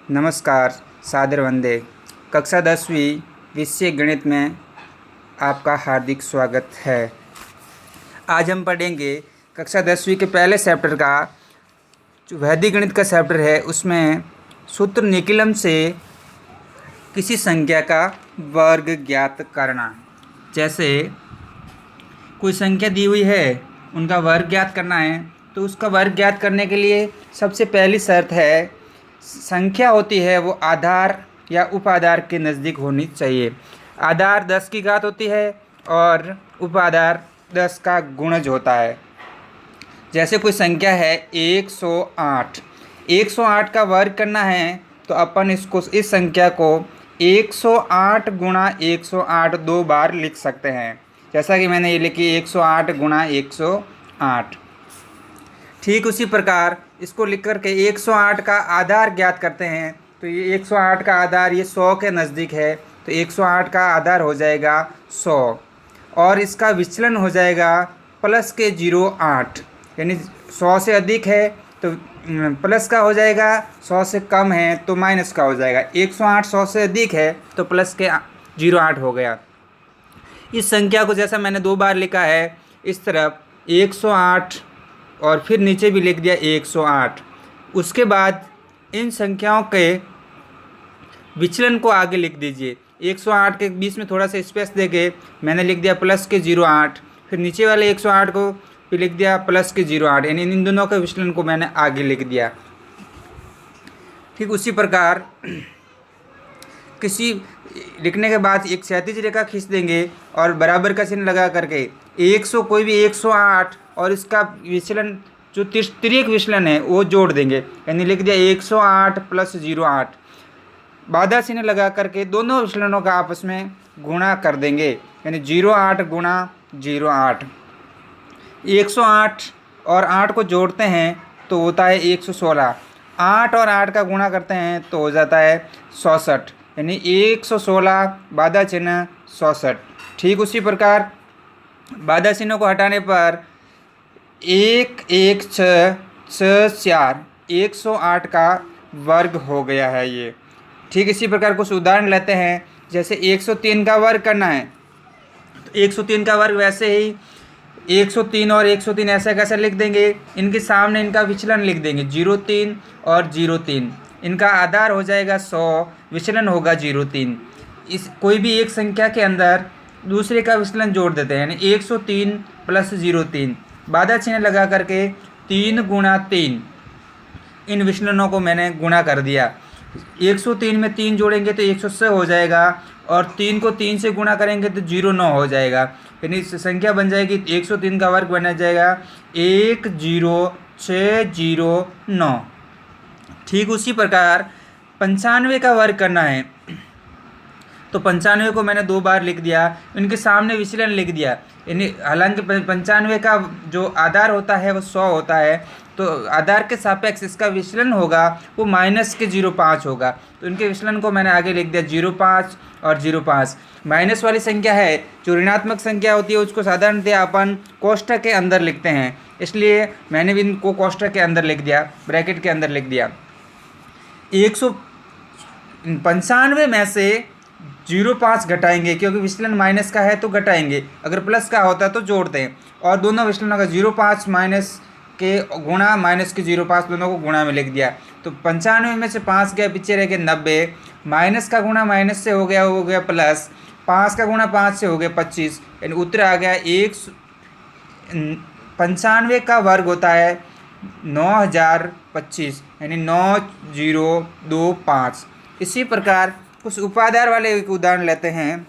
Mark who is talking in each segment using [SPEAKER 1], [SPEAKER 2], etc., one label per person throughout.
[SPEAKER 1] नमस्कार, सादर वंदे। कक्षा 10वीं विषय गणित में आपका हार्दिक स्वागत है। आज हम पढ़ेंगे कक्षा 10वीं के पहले चैप्टर का जो वैदिक गणित का चैप्टर है, उसमें सूत्र निकलम से किसी संख्या का वर्ग ज्ञात करना। जैसे कोई संख्या दी हुई है, उनका वर्ग ज्ञात करना है, तो उसका वर्ग ज्ञात करने के लिए सबसे पहली शर्त है, संख्या होती है वो आधार या उपाधार के नज़दीक होनी चाहिए। आधार 10 की घात होती है और उपाधार 10 का गुणज होता है। जैसे कोई संख्या है 108, 108 का वर्ग करना है तो अपन इस संख्या को 108 गुणा 108 दो बार लिख सकते हैं। जैसा कि मैंने ये लिखी 108 गुणा 108। ठीक उसी प्रकार इसको लिख कर के 108 का आधार ज्ञात करते हैं। तो ये 108 का आधार ये 100 के नज़दीक है, तो 108 का आधार हो जाएगा 100 और इसका विचलन हो जाएगा प्लस के 08, यानी 100 से अधिक है तो प्लस का हो जाएगा, 100 से कम है तो माइनस का हो जाएगा। 108 100 से अधिक है तो प्लस के 08 हो गया। इस संख्या को जैसा मैंने दो बार लिखा है, इस तरफ 108 और फिर नीचे भी लिख दिया 108। उसके बाद इन संख्याओं के विचलन को आगे लिख दीजिए। 108 के बीच में थोड़ा सा स्पेस देके मैंने लिख दिया प्लस के 08, फिर नीचे वाले 108 को भी लिख दिया प्लस के 08, यानी इन दोनों के विचलन को मैंने आगे लिख दिया। ठीक उसी प्रकार किसी लिखने के बाद एक क्षैतिज रेखा खींच देंगे और बराबर का चिन्ह लगा करके 100 कोई भी 108 और इसका विचलन जो तिर्यक विचलन है वो जोड़ देंगे, यानी लिख दिया 108 प्लस 08। बाधा चिन्ह लगा करके दोनों विचलनों का आपस में गुणा कर देंगे, यानी 08 गुणा 08। 108 और 8 को जोड़ते हैं तो होता है 116। 8 और 8 का गुणा करते हैं तो हो जाता है 66, यानी 116 बाधा चिन्ह 66। ठीक उसी प्रकार बाधा चिन्हों को हटाने पर 116 108 का वर्ग हो गया है ये। ठीक इसी प्रकार कुछ उदाहरण लेते हैं। जैसे 103 का वर्ग करना है तो 103 का वर्ग वैसे ही 103 और 103 ऐसा कैसे लिख देंगे, इनके सामने इनका विचलन लिख देंगे 03 और 03। इनका आधार हो जाएगा 100, विचलन होगा 03। इस कोई भी एक संख्या के अंदर दूसरे का विचलन जोड़ देते हैं, यानी 103 प्लस 03। बाधा चिन्ह लगा करके 3 गुणा 3 इन विचलनों को मैंने गुणा कर दिया। 103 में 3 जोड़ेंगे तो 106 हो जाएगा और 3 को 3 से गुणा करेंगे तो 09 हो जाएगा, यानी संख्या बन जाएगी 103 का वर्ग बन जाएगा 10609। ठीक उसी प्रकार 95 का वर्ग करना है तो 95 को मैंने दो बार लिख दिया, इनके सामने विचलन लिख दिया। यानी हालांकि 95 का जो आधार होता है वो 100 होता है, तो आधार के सापेक्ष इसका विचलन होगा वो माइनस के 05 होगा, तो इनके विचलन को मैंने आगे लिख दिया 05 और 05। माइनस वाली संख्या है जो ऋणात्मक संख्या होती है उसको साधारणतः अपन कोष्ठक के अंदर लिखते हैं, इसलिए मैंने भी इनको कोष्ठक के अंदर लिख दिया, ब्रैकेट के अंदर लिख दिया। 195 में से 05 घटाएंगे, क्योंकि विचलन माइनस का है तो घटाएंगे, अगर प्लस का होता तो जोड़ते हैं। और दोनों विचलनों का 05 माइनस के गुणा माइनस के 05 दोनों को गुणा में लिख दिया। तो 95 में से 5 गया, पीछे रह गए 90। माइनस का गुणा माइनस से हो गया प्लस, 5 का गुणा 5 से हो गया 25, यानी उत्तर आ गया 95 का वर्ग होता है 9025, यानी 9025। इसी प्रकार कुछ उपाधार वाले एक उदाहरण लेते हैं।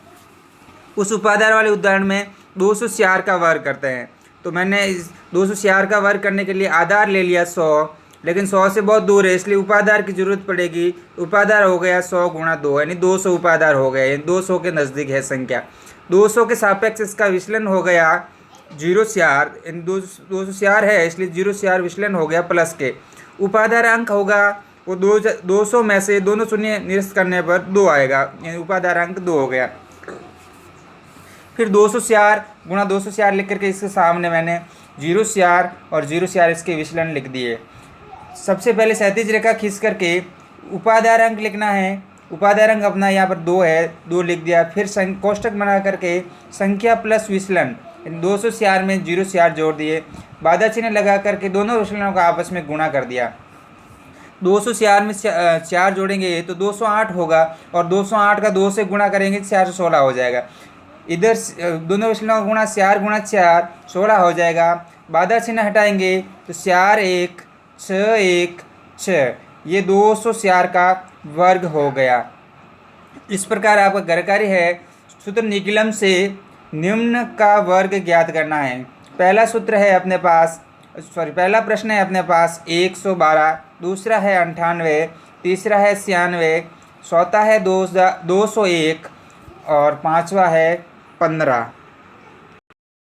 [SPEAKER 1] उस उपाधार वाले उदाहरण में 246 का वर्ग करते हैं, तो मैंने इस 246 का वर्ग करने के लिए आधार ले लिया 100, लेकिन 100 से बहुत दूर है इसलिए उपाधार की जरूरत पड़ेगी। उपाधार हो गया 100 गुणा 2, यानी 200 उपाधार हो गया, यानी 200 के नज़दीक है संख्या। 200 के सापेक्ष इसका विचलन हो गया 046, 246 है इसलिए 046 विचलन हो गया प्लस के। उपाधार अंक होगा वो 200 में से दोनों शून्य निरस्त करने पर 2 आएगा, यानी उपाधार अंक 2 हो गया। फिर 246 गुणा 246 लिख करके इसके सामने मैंने 046 और 046 इसके विचलन लिख दिए। सबसे पहले क्षैतिज रेखा खींच करके उपादाय अंक लिखना है। उपादाय अंक अपना यहाँ पर 2 है, 2 लिख दिया। फिर कोष्टक बना करके संख्या प्लस विचलन 200 में 0 जोड़ दिए। बाधा चिन्ह लगा करके दोनों विचलनों का आपस में गुणा कर दिया। 200 में 4 जोड़ेंगे तो 208 होगा, और 208 का 2 से गुणा करेंगे तो 416 हो जाएगा। इधर दोनों विचलनों का गुणा 4 गुणा 4 16 हो जाएगा। बाधा चिन्ह हटाएंगे तो 4 1 6 1 6, ये 204 का वर्ग हो गया। इस प्रकार आपका घर कार्य है, सूत्र निकलम से निम्न का वर्ग ज्ञात करना है। पहला सूत्र है अपने पास, पहला प्रश्न है अपने पास 112, दूसरा है 98, तीसरा है 96, चौथा है 201 और पांचवा है 15।